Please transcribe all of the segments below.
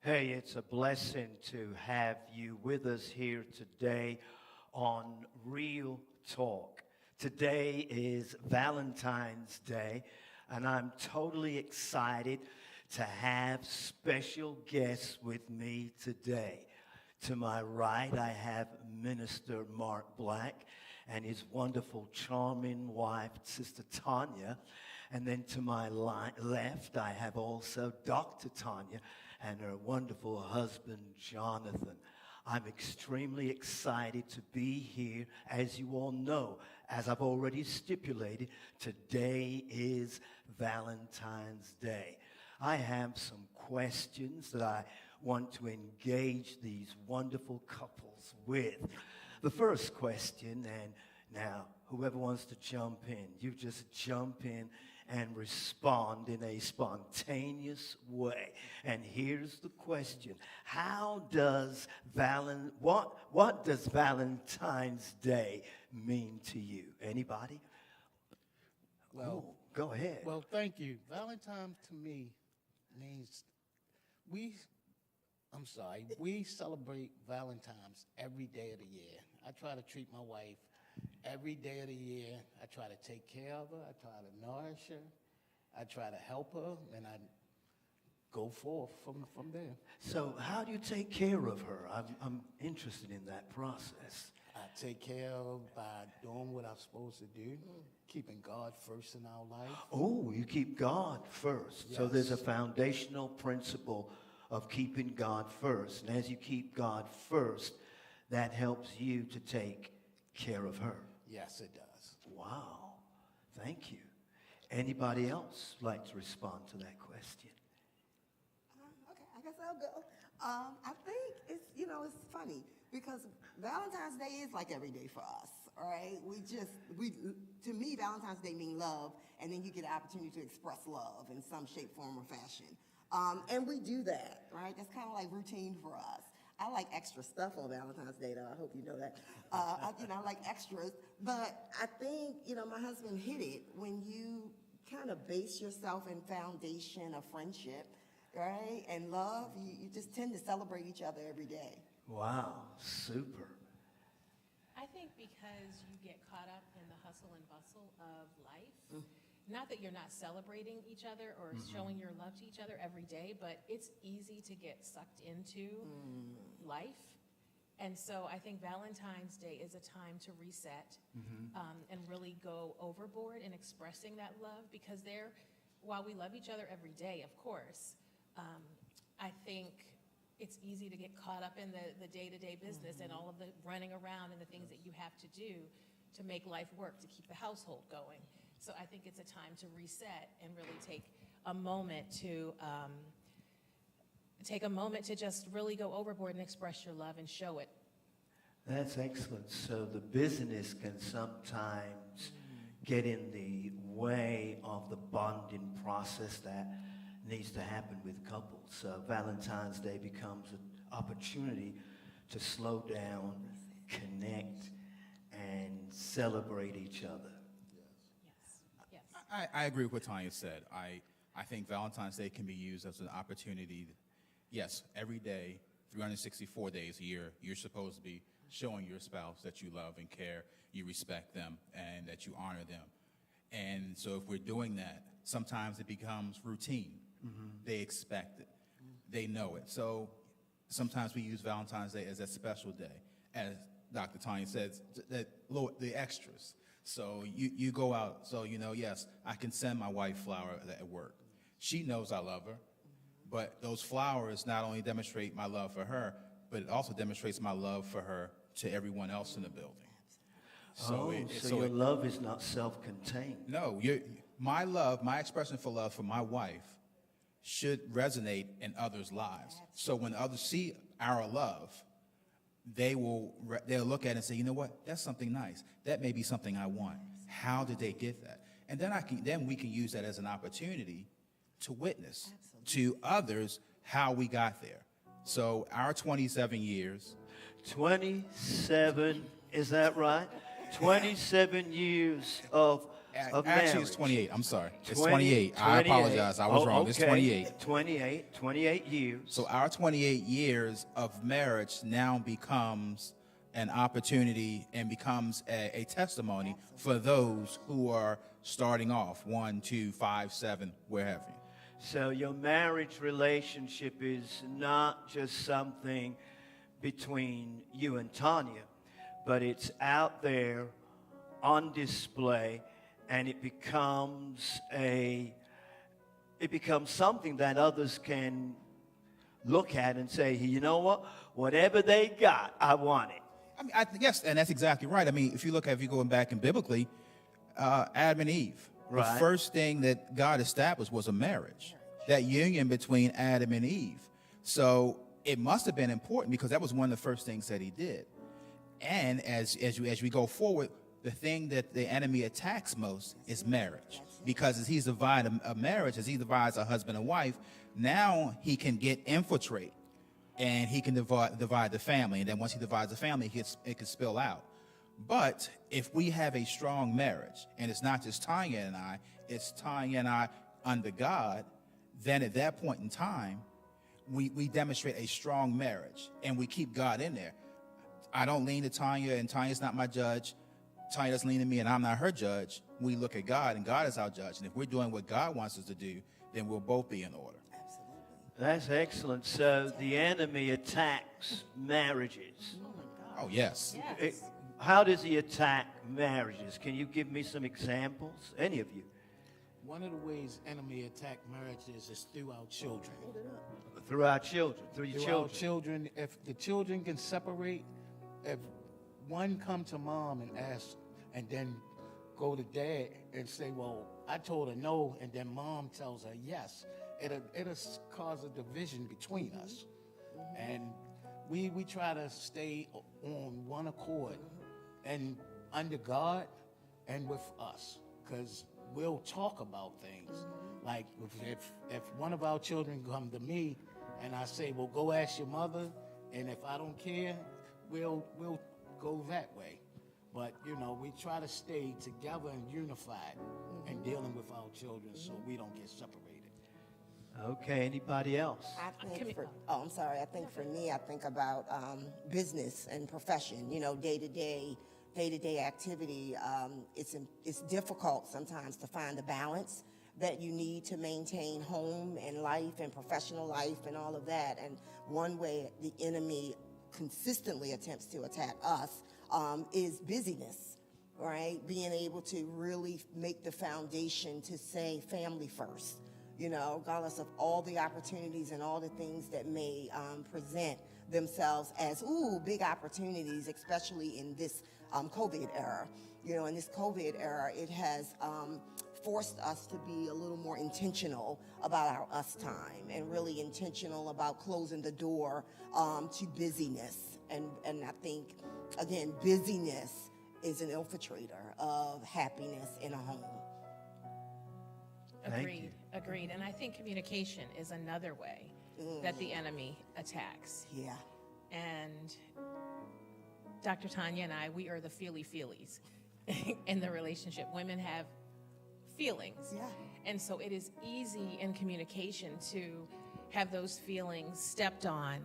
Hey, it's a blessing to have you with us here today on Real Talk. Today is Valentine's Day, and I'm totally excited to have special guests with me today. To my right, I have Minister Marc Black and his wonderful, charming wife, Sister Tanya. And then to my left, I have also Dr. Tanya and her wonderful husband, Johnathan. I'm extremely excited to be here. As you all know, as I've already stipulated, today is Valentine's Day. I have some questions that I want to engage these wonderful couples with. The first question, and now whoever wants to jump in, you just jump in and respond in a spontaneous way. And here's the question: how does what does Valentine's Day mean to you? Anybody? Well, go ahead. Well, thank you. Valentine to me means we celebrate Valentine's every day of the year. I try to treat my wife every day of the year. I try to take care of her. I try to nourish her. I try to help her, and I go forth from there. So how do you take care of her? I'm interested in that process. I take care of her by doing what I'm supposed to do, keeping God first in our life. Oh, you keep God first. Yes. So there's a foundational principle of keeping God first. And as you keep God first, that helps you to take care of her. Yes, it does. Wow. Thank you. Anybody else like to respond to that question? Okay, I guess I'll go. I think it's funny because Valentine's Day is like every day for us, all right? To me, Valentine's Day means love, and then you get an opportunity to express love in some shape, form, or fashion. And we do that, right? That's kind of like routine for us. I like extra stuff on Valentine's Day, though. I hope you know that. I like extras. But I think, my husband hit it when you kind of base yourself in foundation of friendship, right? And love, you just tend to celebrate each other every day. Wow, super. I think because you get caught up in the hustle and bustle of life, not that you're not celebrating each other or showing your love to each other every day, but it's easy to get sucked into life. And so I think Valentine's Day is a time to reset and really go overboard in expressing that love, because while we love each other every day, of course, I think it's easy to get caught up in the day-to-day business and all of the running around and the things that you have to do to make life work, to keep the household going. So I think it's a time to reset and really take a moment to just really go overboard and express your love and show it. That's excellent. So the business can sometimes get in the way of the bonding process that needs to happen with couples. So Valentine's Day becomes an opportunity to slow down, connect, and celebrate each other. Yes. I agree with what Tanya said. I think Valentine's Day can be used as an opportunity. Yes, every day, 364 days a year, you're supposed to be showing your spouse that you love and care, you respect them, and that you honor them. And so if we're doing that, sometimes it becomes routine. They expect it. They know it. So sometimes we use Valentine's Day as a special day, as Dr. Tanya says, the extras. So you go out, so yes, I can send my wife flower at work. She knows I love her, but those flowers not only demonstrate my love for her, but it also demonstrates my love for her to everyone else in the building. So your love is not self-contained. No, my love, my expression for love for my wife should resonate in others' lives. So when others see our love, they'll look at it and say, you know what, that's something nice. That may be something I want. How did they get that? And then we can use that as an opportunity to witness to others how we got there. So our 27 years. 27, is that right? 27 years of Actually, marriage. it's 28. I'm sorry. It's 28. I apologize. I was wrong. It's 28. 28 years. So our 28 years of marriage now becomes an opportunity and becomes a testimony for those who are starting off 1, 2, 5, 7, wherever. So your marriage relationship is not just something between you and Tanya, but it's out there on display, and it becomes something that others can look at and say, you know what, whatever they got, I want it. I mean, yes, and that's exactly right. I mean, if you go back and biblically, Adam and Eve, right. The first thing that God established was a marriage, that union between Adam and Eve. So it must have been important because that was one of the first things that he did. And as we go forward, the thing that the enemy attacks most is marriage, because as he's divided a marriage, as he divides a husband and wife, now he can infiltrate, and he can divide the family. And then once he divides the family, it can spill out. But if we have a strong marriage, and it's not just Tanya and I, it's Tanya and I under God, then at that point in time, we demonstrate a strong marriage, and we keep God in there. I don't lean to Tanya, and Tanya's not my judge. Tanya doesn't lean to me, and I'm not her judge. We look at God, and God is our judge. And if we're doing what God wants us to do, then we'll both be in order. Absolutely. That's excellent. So the enemy attacks marriages. Oh, yes. How does he attack marriages? Can you give me some examples? Any of you? One of the ways enemy attack marriages is through our children. Through our children, through your Through our children. children, if the children can separate, if one come to mom and ask, and then go to dad and say, well, I told her no, and then mom tells her yes, it'll cause a division between us. And we try to stay on one accord and under God and with us, because we'll talk about things. Like if one of our children come to me and I say, well, go ask your mother, and if I don't care, we'll go that way. But, we try to stay together and unified in dealing with our children so we don't get separated. Okay, anybody else? I think I'm sorry. I think for me, I think about business and profession, day-to-day activity. It's difficult sometimes to find the balance that you need to maintain home and life and professional life and all of that. And one way the enemy consistently attempts to attack us is busyness, right? Being able to really make the foundation to say family first, regardless of all the opportunities and all the things that may present themselves as, big opportunities, especially in this COVID era. In this COVID era, it has forced us to be a little more intentional about our us time and really intentional about closing the door to busyness. And I think, again, busyness is an infiltrator of happiness in a home. Agreed. And I think communication is another way that the enemy attacks. Yeah. And Dr. Tanya and I, we are the feelies in the relationship. Women have feelings. Yeah. And so it is easy in communication to have those feelings stepped on.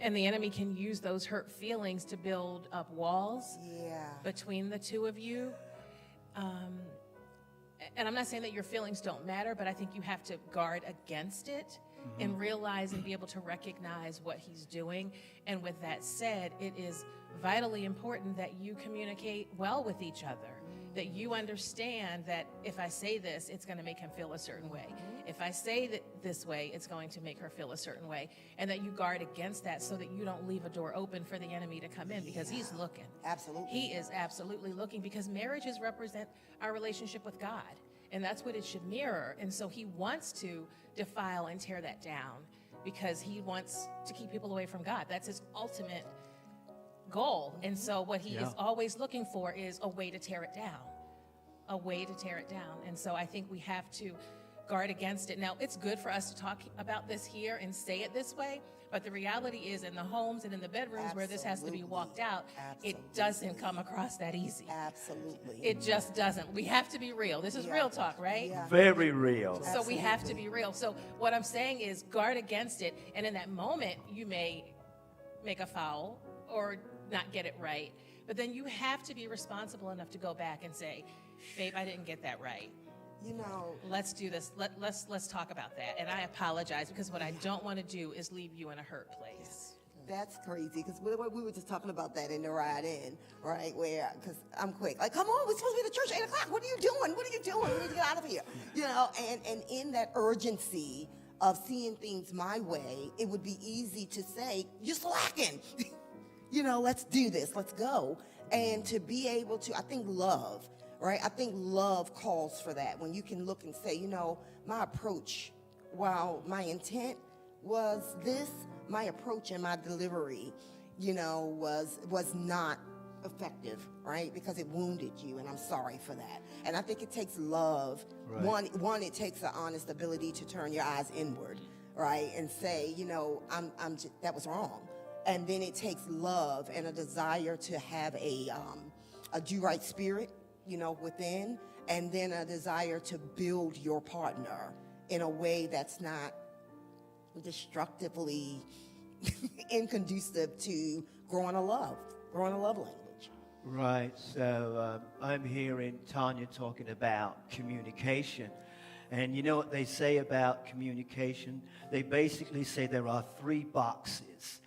And the enemy can use those hurt feelings to build up walls between the two of you. and I'm not saying that your feelings don't matter, but I think you have to guard against it and realize and be able to recognize what he's doing. And with that said, it is vitally important that you communicate well with each other, that you understand that if I say this, it's going to make him feel a certain way. If I say that this way, it's going to make her feel a certain way, and that you guard against that so that you don't leave a door open for the enemy to come in, because he's looking. Absolutely. He is absolutely looking, because marriages represent our relationship with God, and that's what it should mirror. And so he wants to defile and tear that down because he wants to keep people away from God. That's his ultimate goal. And so what he is always looking for is a way to tear it down, a way to tear it down. And so I think we have to guard against it. Now, it's good for us to talk about this here and say it this way, but the reality is in the homes and in the bedrooms where this has to be walked out, it doesn't come across that easy. Absolutely. It just doesn't. We have to be real. This is real talk, right? Yeah. Very real. So we have to be real. So what I'm saying is guard against it. And in that moment, you may make a foul or not get it right. But then you have to be responsible enough to go back and say, babe, I didn't get that right. You know, Let's do this. Let's talk about that. And I apologize, because what I don't want to do is leave you in a hurt place. that's crazy, because we were just talking about that in the ride in, right? Where, because I'm quick, like, come on, we're supposed to be at the church 8 o'clock. What are you doing? What are you doing? We need to get out of here. You know, and in that urgency of seeing things my way, it would be easy to say, you're slacking. You know, let's do this. Let's go. And to be able to, I think love, right? I think love calls for that. When you can look and say, you know, my approach, while my intent was this, my approach and my delivery, you know, was not effective, right? Because it wounded you, and I'm sorry for that. And I think it takes love. Right. One, it takes an honest ability to turn your eyes inward, right? And say, you know, that was wrong. And then it takes love and a desire to have a do-right spirit, you know, within, and then a desire to build your partner in a way that's not destructively inconducive to growing a love language. Right. So I'm hearing Tanya talking about communication. And you know what they say about communication? They basically say there are 3 boxes.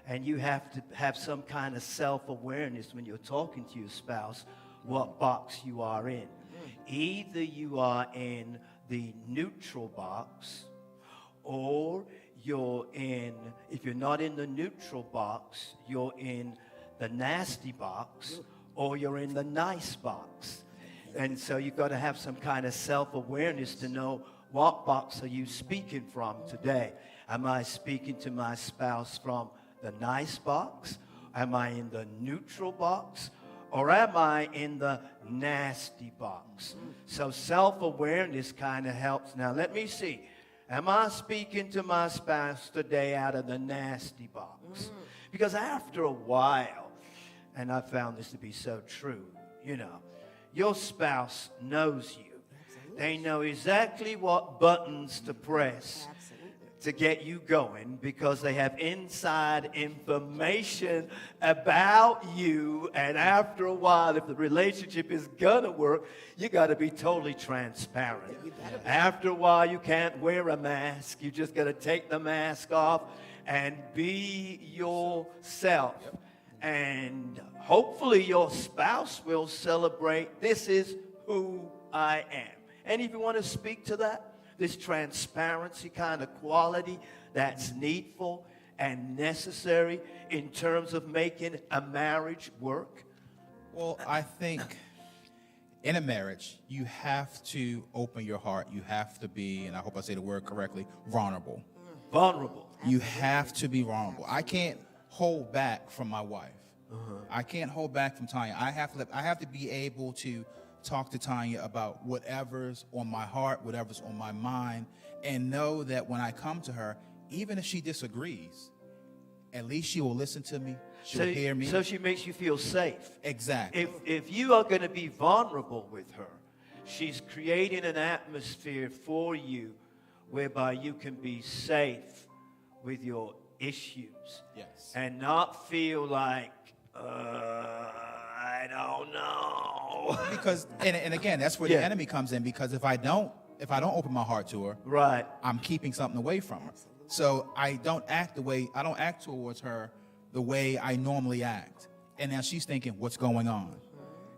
And you have to have some kind of self-awareness when you're talking to your spouse, what box you are in. Either you are in the neutral box, or you're in, if you're not in the neutral box, you're in the nasty box, or you're in the nice box. And so you've got to have some kind of self-awareness to know, what box are you speaking from today? Am I speaking to my spouse from the nice box? Am I in the neutral box? Or am I in the nasty box? So self-awareness kind of helps. Now let me see. Am I speaking to my spouse today out of the nasty box? Because after a while, and I found this to be so true, you know, your spouse knows you. Absolutely. They know exactly what buttons to press to get you going, because they have inside information about you. And after a while, if the relationship is gonna work, you got to be totally transparent. After a while, you can't wear a mask. You just got to take the mask off and be yourself. And hopefully your spouse will celebrate, this is who I am. And if you want to speak to that, this transparency kind of quality that's needful and necessary in terms of making a marriage work? Well, I think in a marriage, you have to open your heart. You have to be, and I hope I say the word correctly, vulnerable. Vulnerable. You have to be vulnerable. I can't hold back from my wife. I can't hold back from Tanya. I have to be able to talk to Tanya about whatever's on my heart, whatever's on my mind, and know that when I come to her, even if she disagrees, at least she will listen to me. She'll hear me. So she makes you feel safe. Exactly. If you are going to be vulnerable with her, she's creating an atmosphere for you whereby you can be safe with your issues. Yes. And not feel like, I don't know. no. Because and again, that's where Yeah. the enemy comes in. Because if I don't open my heart to her, Right. I'm keeping something away from her. So I don't act towards her the way I normally act. And now she's thinking, what's going on?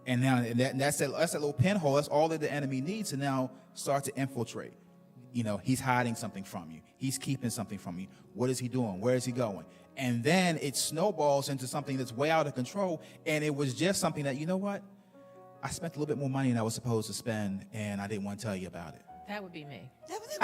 And now that's that little pinhole. That's all that the enemy needs to now start to infiltrate. You know, he's hiding something from you. He's keeping something from you. What is he doing? Where is he going? And then it snowballs into something that's way out of control. And it was just something that, you know what? I spent a little bit more money than I was supposed to spend, and I didn't want to tell you about it. That would be me. That was it.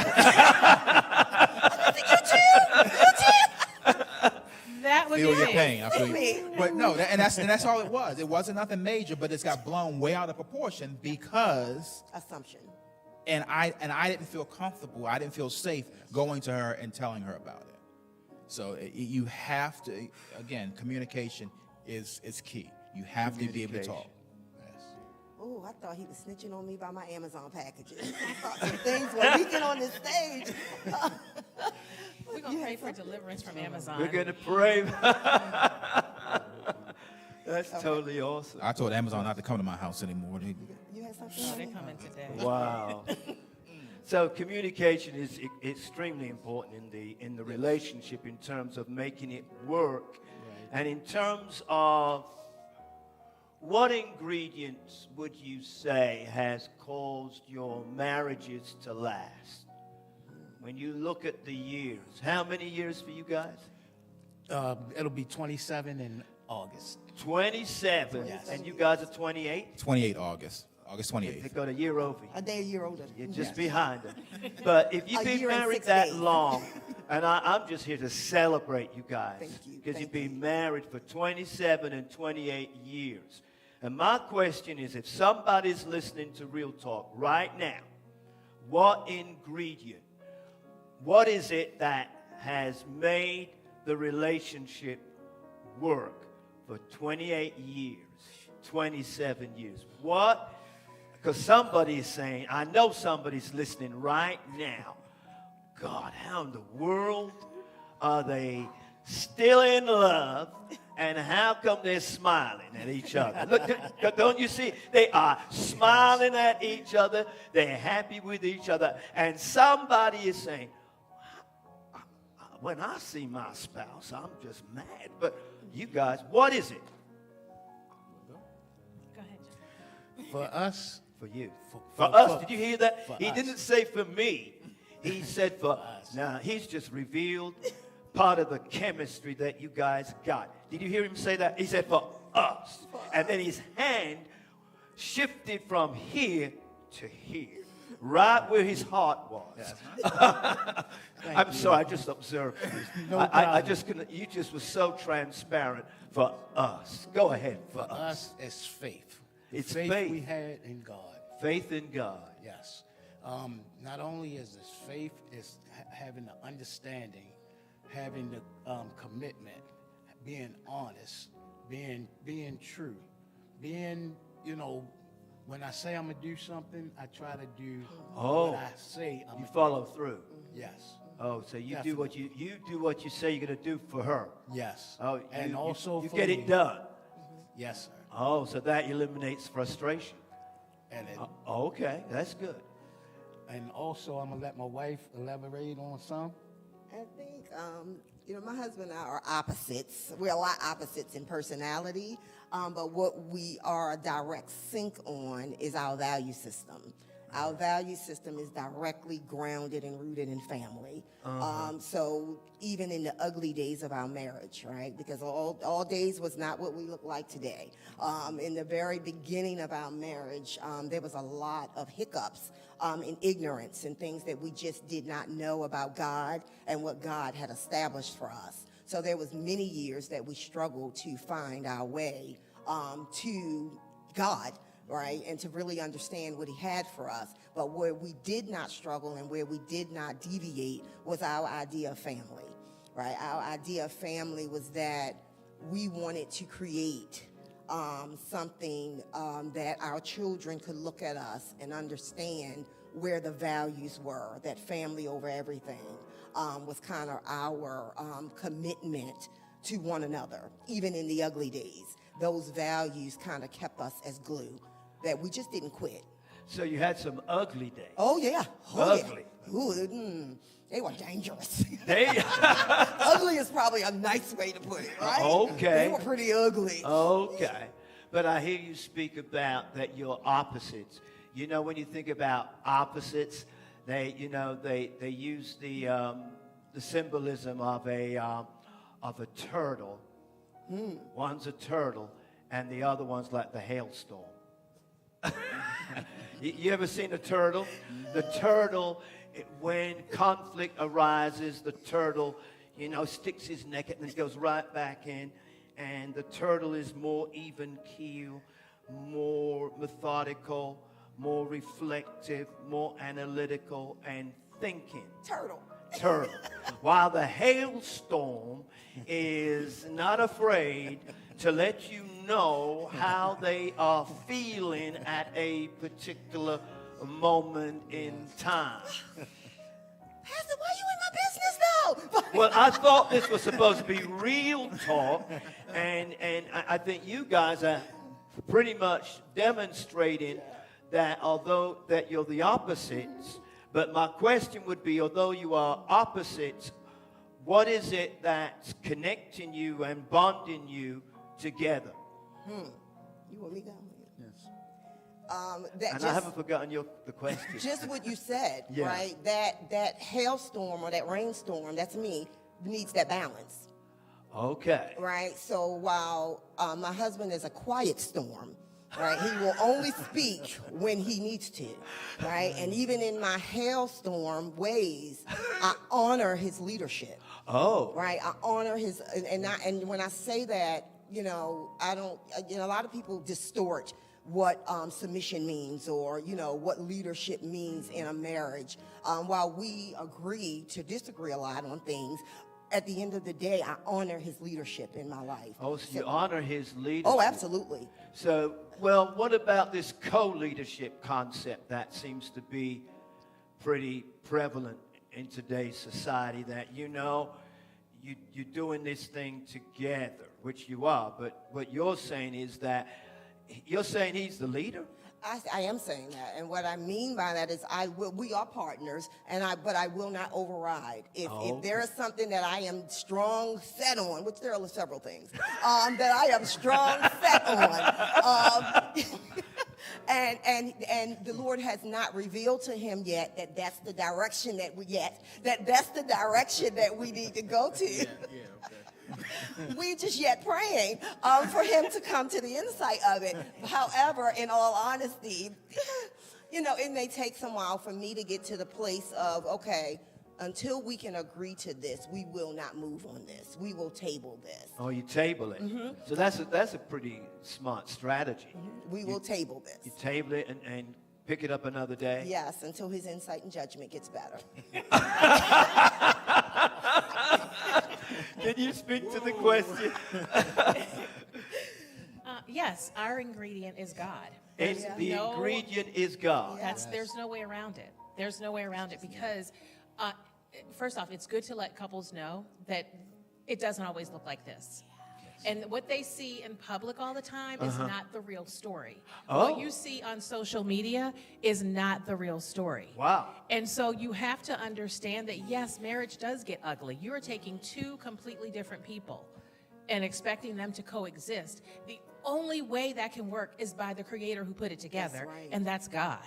That would Feel be your me. pain. I feel Me. you. But no, and that's all it was. It wasn't nothing major, but it's got blown way out of proportion because, Assumption. and I didn't feel comfortable. I didn't feel safe going to her and telling her about it. So you have to, again, communication is key. You have to be able to talk. Oh, I thought he was snitching on me by my Amazon packages. I thought some things were leaking on the stage. We're going to pray for deliverance from Amazon. We're going to pray. That's totally awesome. I told Amazon not to come to my house anymore. You had something? Oh, they're coming today. Wow. So communication is extremely important in the relationship in terms of making it work, and in terms of what ingredients would you say has caused your marriages to last? When you look at the years, how many years for you guys? It'll be 27 in August. 27, Yes. and you guys are 28? 28 August 28th. They got a year over you. A day, a year older. You're just Yes. behind them. But if you've A been year and married 6 that days. long, and I'm just here to celebrate you guys. Thank you, Because you've thank been you. married for 27 and 28 years. And my question is, if somebody's listening to Real Talk right now, what ingredient, what is it that has made the relationship work for 28 years, 27 years? What? Because somebody is saying, I know somebody's listening right now. God, how in the world are they still in love? And how come they're smiling at each other? Look, don't you see? They are smiling at each other. They're happy with each other. And somebody is saying, when I see my spouse, I'm just mad. But you guys, what is it? Go ahead, John. For us, For you. For For us. Did you hear that? for He us. didn't say for me. He said for us. Now, he's just revealed part of the chemistry that you guys got. Did you hear him say that? He said for us. And then his hand shifted from here to here, right where his heart was. I'm sorry, I just observed. No I problem. just couldn't, you just were so transparent for us. Go ahead, for us. us is faith. The It's faith faith. we had in God. Faith in God. Yes. Not only is this faith, it's having the understanding, having the commitment, being honest, being true, being, when I say I'm going to do something, I try to do what I say I'm You going to follow through. do. Yes. Oh, so you do what you do what you say you're going to do for her. Yes. Oh, and also you for get me. it done. Yes, sir. Oh, so that eliminates frustration. And it, Okay, that's good. and also I'm going to let my wife elaborate on some. I think, my husband and I are opposites. We're a lot opposites in personality, but what we are a direct sync on is our value system. Our value system is directly grounded and rooted in family. So even in the ugly days of our marriage, right? Because all days was not what we look like today. In the very beginning of our marriage, there was a lot of hiccups and ignorance and things that we just did not know about God and what God had established for us. So there was many years that we struggled to find our way to God, right, and to really understand what he had for us. But where we did not struggle and where we did not deviate was our idea of family, right? Our idea of family was that we wanted to create something that our children could look at us and understand where the values were, that family over everything was kind of our commitment to one another, even in the ugly days. Those values kind of kept us as glue. that we just didn't quit. So you had some ugly days. Oh, yeah. Oh, Ugly. Yeah. Ooh, they were dangerous. They, Ugly is probably a nice way to put it, right? Okay. They were pretty ugly. okay. But I hear you speak about that you're opposites. You know, when you think about opposites, they use the symbolism of a turtle. One's a turtle, and the other one's like the hailstorm. You ever seen a turtle? The turtle, when conflict arises, the turtle, sticks his neck out and then goes right back in. And the turtle is more even keel, more methodical, more reflective, more analytical, and thinking. Turtle. While the hailstorm is not afraid to let you know how they are feeling at a particular moment in time. Pastor, why you in my business though? Well, I thought this was supposed to be real talk, and I think you guys are pretty much demonstrating that although that you're the opposites, but my question would be, although you are opposites, what is it that's connecting you and bonding you together? You want me to go? Yes. I haven't forgotten the question. Just what you said, Yeah. right? That hailstorm or that rainstorm, that's me, needs that balance, Okay. right? So while my husband is a quiet storm, right? He will only speak when he needs to, right? And even in my hailstorm ways, I honor his leadership. Oh. Right, I honor his, and when I say that, I don't, a lot of people distort what submission means or, what leadership means in a marriage. While we agree to disagree a lot on things, at the end of the day, I honor his leadership in my life. Oh, so you honor his leadership. Oh, absolutely. So, well, what about this co-leadership concept that seems to be pretty prevalent in today's society, that you're doing this thing together, which you are, but what you're saying is that you're saying he's the leader? I am saying that, and what I mean by that is we are partners, but I will not override. If there is something that I am strong set on, which there are several things that I am strong set on, and the Lord has not revealed to him yet that's the direction that that's the direction that we need to go to. Yeah, okay. We're just yet praying for him to come to the insight of it. However, in all honesty, it may take some while for me to get to the place of, okay, until we can agree to this, we will not move on this. We will table this. Oh, you table it. Mm-hmm. So that's a pretty smart strategy. Mm-hmm. We will table this. You table it and pick it up another day? Yes, until his insight and judgment gets better. Can you speak to the question? Yes, our ingredient is God. And the ingredient is God. There's no way around it. There's no way around it because, first off, it's good to let couples know that it doesn't always look like this. And what they see in public all the time is not the real story. Oh. What you see on social media is not the real story. Wow. And so you have to understand that, yes, marriage does get ugly. You are taking two completely different people and expecting them to coexist. The only way that can work is by the Creator who put it together, That's right. and that's God.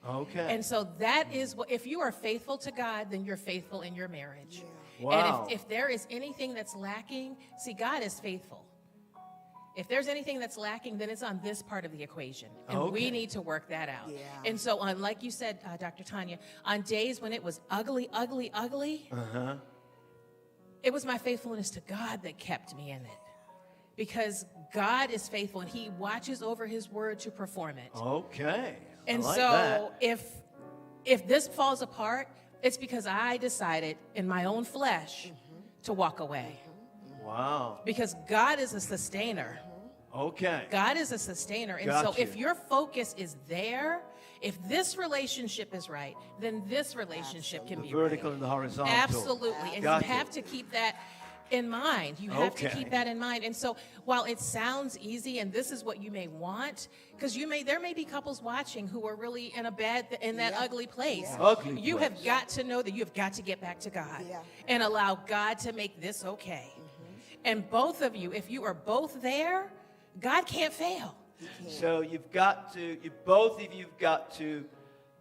Okay. And so that is what, if you are faithful to God, then you're faithful in your marriage. Yeah. Wow. And if there is anything that's lacking, see, God is faithful. If there's anything that's lacking, then it's on this part of the equation. And we need to work that out. Yeah. And so like you said, Dr. Tanya, on days when it was ugly, it was my faithfulness to God that kept me in it. Because God is faithful and he watches over his word to perform it. Okay. And I like so that. if this falls apart, it's because I decided in my own flesh to walk away. Wow. Because God is a sustainer. Okay. God is a sustainer. And Got so you. if your focus is there, if this relationship is right, then this relationship can The be vertical right. and the horizontal. Absolutely. And Got you have to keep that in mind. You have to Okay. keep that in mind. And so while it sounds easy and this is what you may want, because there may be couples watching who are really in that ugly place. Yeah. Ugly You place. have got to know that you have got to get back to God Yeah. and allow God to make this okay. And both of you, if you are both there, God can't fail. So both of you've got to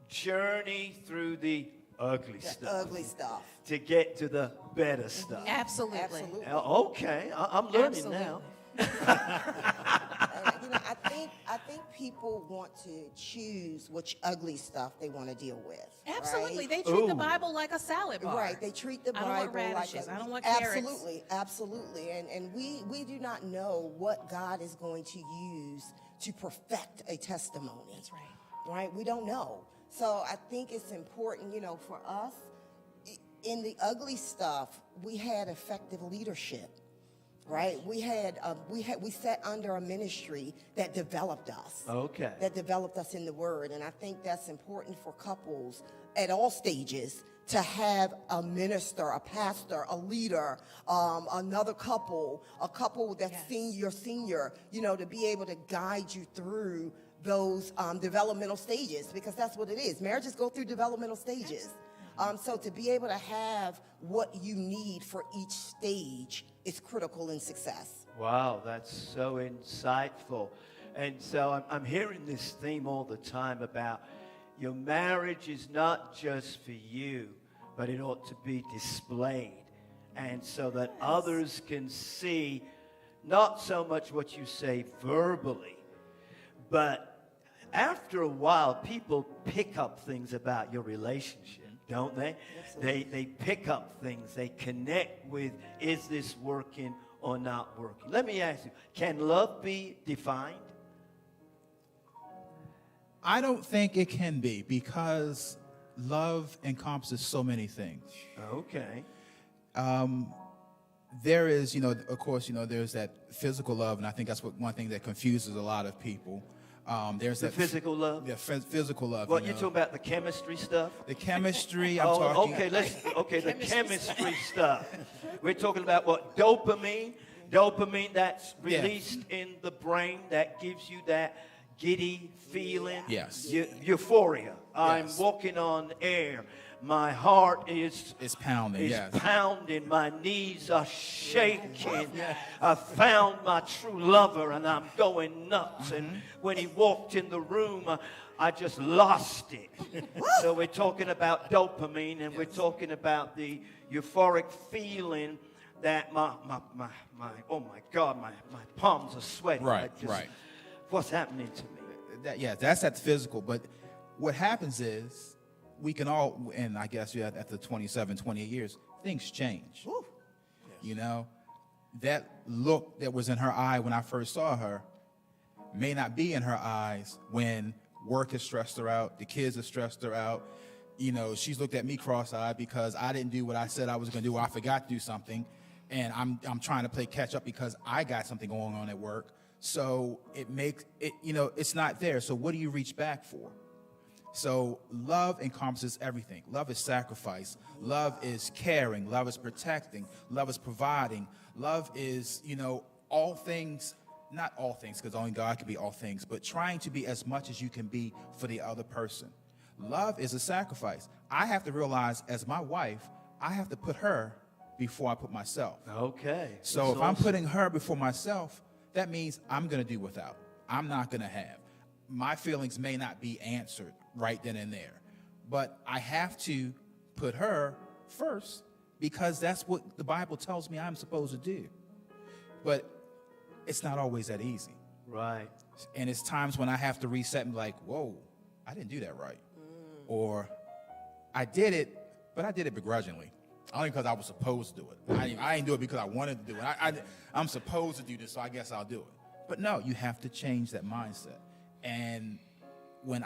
journey through the ugly The stuff ugly stuff. to get to the better stuff. Absolutely. Absolutely. Okay, I'm learning Absolutely. now. And, I think people want to choose which ugly stuff they want to deal with. Absolutely. Right? They treat the Ooh. Bible like a salad bar. Right, they treat the I Bible don't want like radishes. I don't want carrots. Absolutely. And we do not know what God is going to use to perfect a testimony. That's right. Right? We don't know. So I think it's important, for us, in the ugly stuff, we had effective leadership. Right? We sat under a ministry that developed us. Okay. That developed us in the word. And I think that's important for couples at all stages to have a minister, a pastor, a leader, another couple, a couple that's senior, to be able to guide you through those developmental stages, because that's what it is. Marriages go through developmental stages. So to be able to have what you need for each stage is critical in success. Wow, that's so insightful. And so I'm hearing this theme all the time about your marriage is not just for you, but it ought to be displayed. And so that others can see not so much what you say verbally, but after a while, people pick up things about your relationship, don't they? They pick up things. They connect with, is this working or not working? Let me ask you, can love be defined? I don't think it can be, because love encompasses so many things. Okay. There is, of course, there's that physical love, and I think that's one thing that confuses a lot of people. There's The that physical love? Yeah, physical love. What, you talking about the chemistry stuff? The chemistry. I'm talking. Okay, the chemistry stuff. We're talking about what? Dopamine? Dopamine that's released in the brain that gives you that giddy feeling. Yes. Euphoria. I'm Yes. walking on air. My heart is pounding. Yes. pounding. My knees are shaking. I found my true lover and I'm going nuts. And when he walked in the room, I just lost it. So we're talking about dopamine, and we're talking about the euphoric feeling that my oh my God, my palms are sweating. Right, I just- right. What's happening to me? That's at the physical. But what happens is, we can all, and I guess after 27, 28 years, things change. Woo. That look that was in her eye when I first saw her may not be in her eyes when work has stressed her out, the kids have stressed her out. She's looked at me cross-eyed because I didn't do what I said I was going to do, or I forgot to do something, and I'm trying to play catch up because I got something going on at work. So it makes it, it's not there. So what do you reach back for? So love encompasses everything. Love is sacrifice. Love is caring. Love is protecting. Love is providing. Love is, all things, not all things, because only God can be all things, but trying to be as much as you can be for the other person. Love is a sacrifice. I have to realize, as my wife, I have to put her before I put myself. Okay. So That's if I'm awesome. putting her before myself, that means I'm going to do without. I'm not going to have. My feelings may not be answered right then and there, but I have to put her first because that's what the Bible tells me I'm supposed to do. But it's not always that easy. Right. And it's times when I have to reset and be like, whoa, I didn't do that right. Or I did it, but I did it begrudgingly. Only because I was supposed to do it. I didn't do it because I wanted to do it. I'm supposed to do this, so I guess I'll do it. But no, you have to change that mindset. And when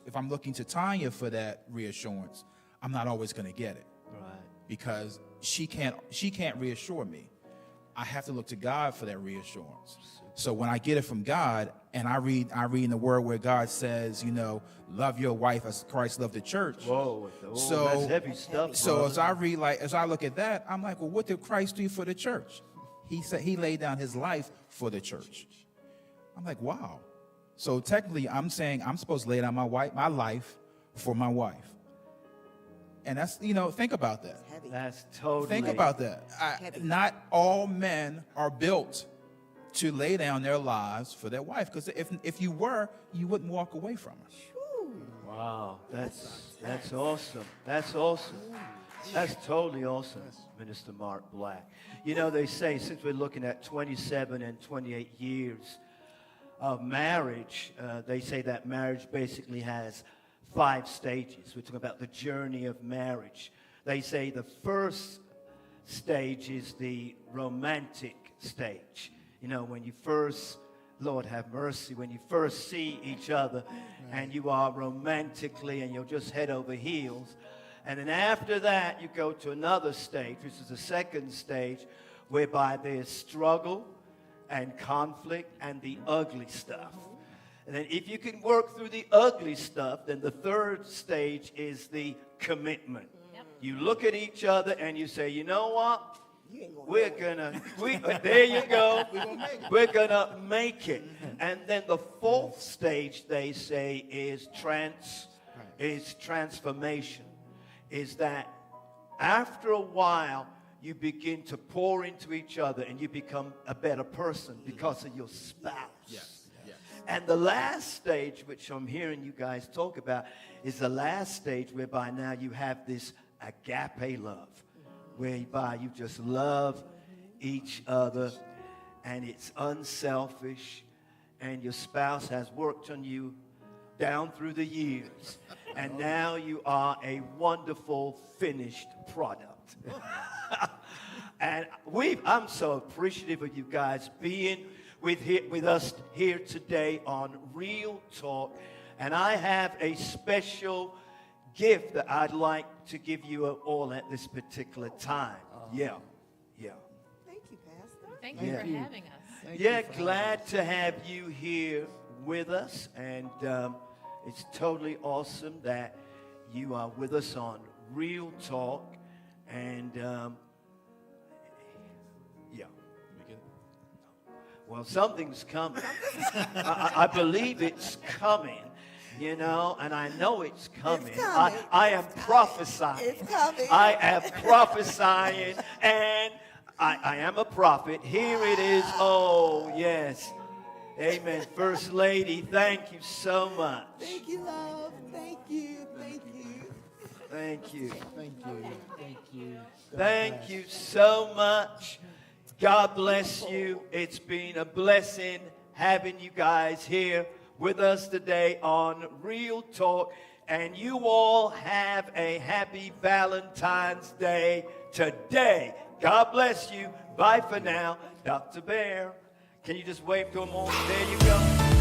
if I'm looking to Tanya for that reassurance, I'm not always going to get it. Right. Because she can't reassure me. I have to look to God for that reassurance. So when I get it from God, and I read in the Word where God says, love your wife as Christ loved the church. Whoa, So that's heavy stuff. So brother. as I look at that, I'm like, well, what did Christ do for the church? He said he laid down his life for the church. I'm like, wow. So technically, I'm saying I'm supposed to lay down my life for my wife. And that's, think about that. That's totally. Think about that. Not all men are built to lay down their lives for their wife. Because if you were, you wouldn't walk away from her. Wow, that's awesome. That's awesome. That's totally awesome, Minister Marc Black. They say, since we're looking at 27 and 28 years of marriage, they say that marriage basically has 5 stages. We're talking about the journey of marriage. They say the first stage is the romantic stage. When you first, Lord have mercy, when you first see each other and you are romantically and you're just head over heels. And then after that, you go to another stage, which is the second stage, whereby there's struggle and conflict and the ugly stuff. And then if you can work through the ugly stuff, then the third stage is the commitment. Yep. You look at each other and you say, you know what? There you go. We're gonna make it. And then the fourth stage, they say, is transformation. Is that after a while, you begin to pour into each other and you become a better person because of your spouse. Yes. Yes. And the last stage, which I'm hearing you guys talk about, is the last stage whereby now you have this agape love, whereby you just love each other and it's unselfish and your spouse has worked on you down through the years and now you are a wonderful finished product. And I'm so appreciative of you guys being with us here today on Real Talk. And I have a special gift that I'd like to give you all at this particular time. Yeah. Thank you, Pastor. Thank you for having us. Yeah, glad to have you here with us. And it's totally awesome that you are with us on Real Talk. And well, something's coming. I believe it's coming. And I know it's coming. It's coming. I am prophesying. It's coming. I am prophesying, and I am a prophet. Here it is. Oh, yes. Amen. First Lady, thank you so much. Thank you, love. Thank you. Thank you. Thank you. Thank you. Thank you. Thank you so much. God bless you. It's been a blessing having you guys here with us today on Real Talk. And you all have a happy Valentine's Day today. God bless you. Bye for now. Dr. Bair, can you just wave to them all? There you go.